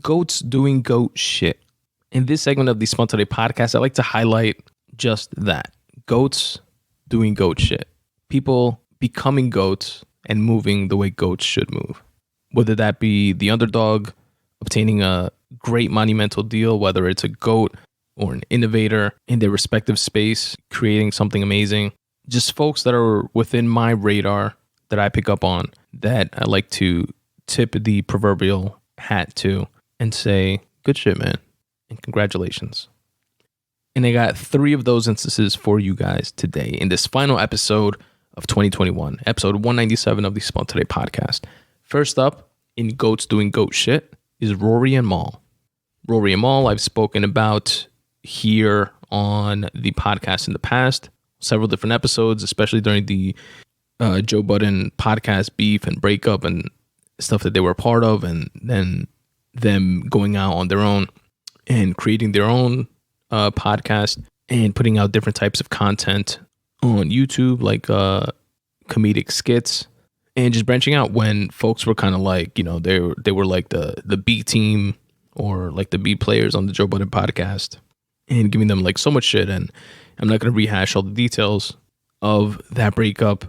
Goats doing goat shit. In this segment of the Spun Today podcast, I like to highlight just that. Goats doing goat shit. People becoming goats and moving the way goats should move. Whether that be the underdog obtaining a great monumental deal, whether it's a goat or an innovator in their respective space, creating something amazing. Just folks that are within my radar that I pick up on that I like to tip the proverbial hat to and say, good shit, man, and congratulations. And I got 3 of those instances for you guys today in this final episode of 2021, episode 197 of the Spun Today podcast. First up, in Goats Doing Goat Shit, is Rory Mal. Rory Mal, I've spoken about here on the podcast in the past, several different episodes, especially during the Joe Budden podcast beef and breakup and stuff that they were a part of, and then them going out on their own and creating their own podcast and putting out different types of content on YouTube, like comedic skits, and just branching out when folks were kind of like, they were like the B team or like the B players on the Joe Budden podcast and giving them like so much shit. And I'm not going to rehash all the details of that breakup.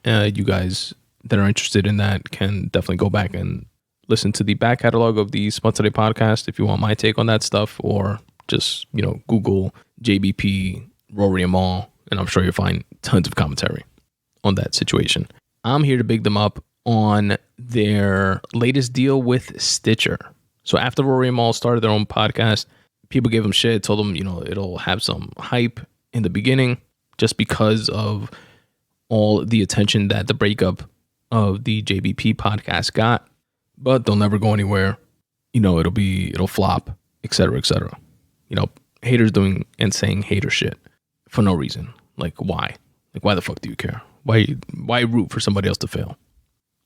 You guys that are interested in that can definitely go back and listen to the back catalog of the Spun Today podcast if you want my take on that stuff, or just, Google JBP, Rory Mal, and I'm sure you'll find tons of commentary on that situation. I'm here to big them up on their latest deal with Stitcher. So after Rory Mal started their own podcast, people gave them shit, told them, it'll have some hype in the beginning just because of all the attention that the breakup of the JBP podcast got, but they'll never go anywhere. It'll flop, et cetera, et cetera. Haters doing and saying hater shit for no reason. Like, why? Like, why the fuck do you care? Why root for somebody else to fail?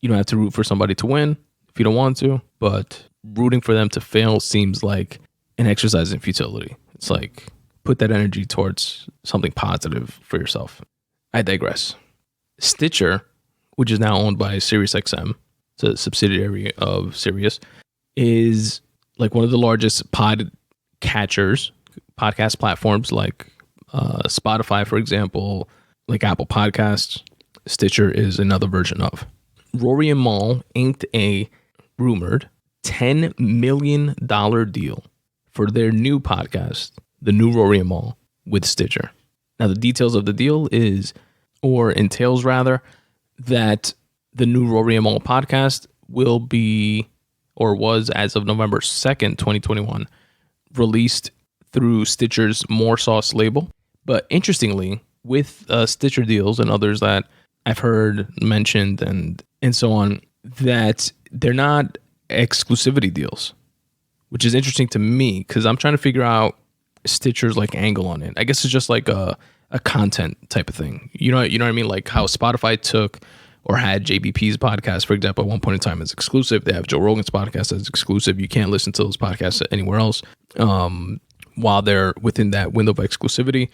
You don't have to root for somebody to win if you don't want to, but rooting for them to fail seems like an exercise in futility. It's like, put that energy towards something positive for yourself. I digress. Stitcher, which is now owned by SiriusXM, it's a subsidiary of Sirius, is like one of the largest podcast platforms, like Spotify, for example, like Apple Podcasts. Stitcher is another version of. Rory and Mal inked a rumored $10 million deal for their new podcast, the new Rory and Mal, with Stitcher. Now, the details of the deal entails that the new Rory and Mal podcast will be, or was as of November 2nd, 2021, released through Stitcher's More Sauce label. But interestingly, with Stitcher deals and others that I've heard mentioned and so on, that they're not exclusivity deals, which is interesting to me because I'm trying to figure out Stitcher's like angle on it. I guess it's just like a content type of thing. You know what I mean? Like how Spotify took or had JBP's podcast, for example, at one point in time as exclusive. They have Joe Rogan's podcast as exclusive. You can't listen to those podcasts anywhere else while they're within that window of exclusivity.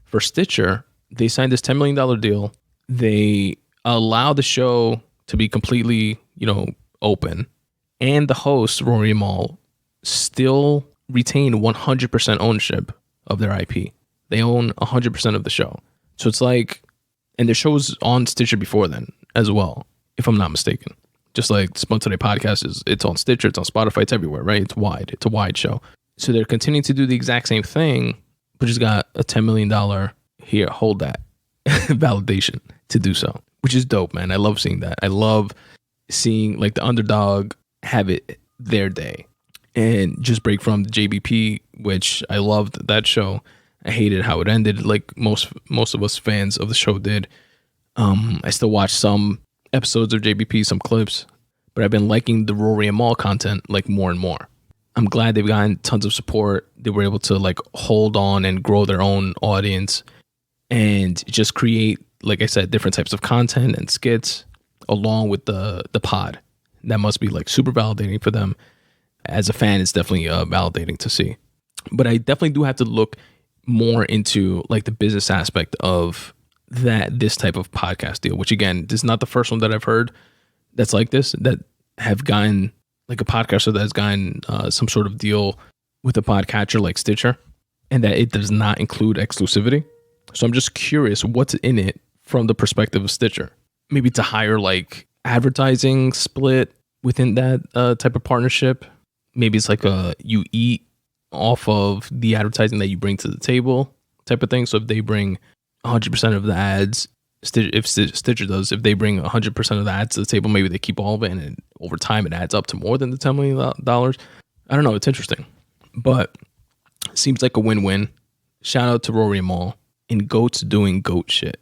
For Stitcher, they signed this $10 million deal. They allow the show to be completely, open. And the host, Rory Mal, still retain 100% ownership of their IP. They own 100% of the show. So it's like, and their show was on Stitcher before then as well, if I'm not mistaken. Just like the Spun Today podcast it's on Stitcher, it's on Spotify, it's everywhere, right? It's a wide show. So they're continuing to do the exact same thing, but just got a $10 million here, hold that validation to do so, which is dope, man. I love seeing that. I love seeing like the underdog have it their day and just break from the JBP, which I loved that show. I hated how it ended, like most of us fans of the show did. I still watch some episodes of JBP, some clips, but I've been liking the Rory and Mal content like more and more. I'm glad they've gotten tons of support. They were able to like hold on and grow their own audience and just create, like I said, different types of content and skits along with the pod. That must be like super validating for them. As a fan, it's definitely validating to see. But I definitely do have to look more into like the business aspect of this type of podcast deal, which again, this is not the first one that I've heard that's like this, that have gotten like a podcaster that has gotten some sort of deal with a podcatcher like Stitcher, and that it does not include exclusivity. So I'm just curious what's in it from the perspective of Stitcher. Maybe to hire like advertising split within that type of partnership. Maybe it's like you eat off of the advertising that you bring to the table type of thing. So if they bring 100% of the ads, if Stitcher does, if they bring 100% of the ads to the table, maybe they keep all of it, and over time it adds up to more than the $10 million. I don't know. It's interesting, but seems like a win-win. Shout out to Rory Mal and goats doing goat shit.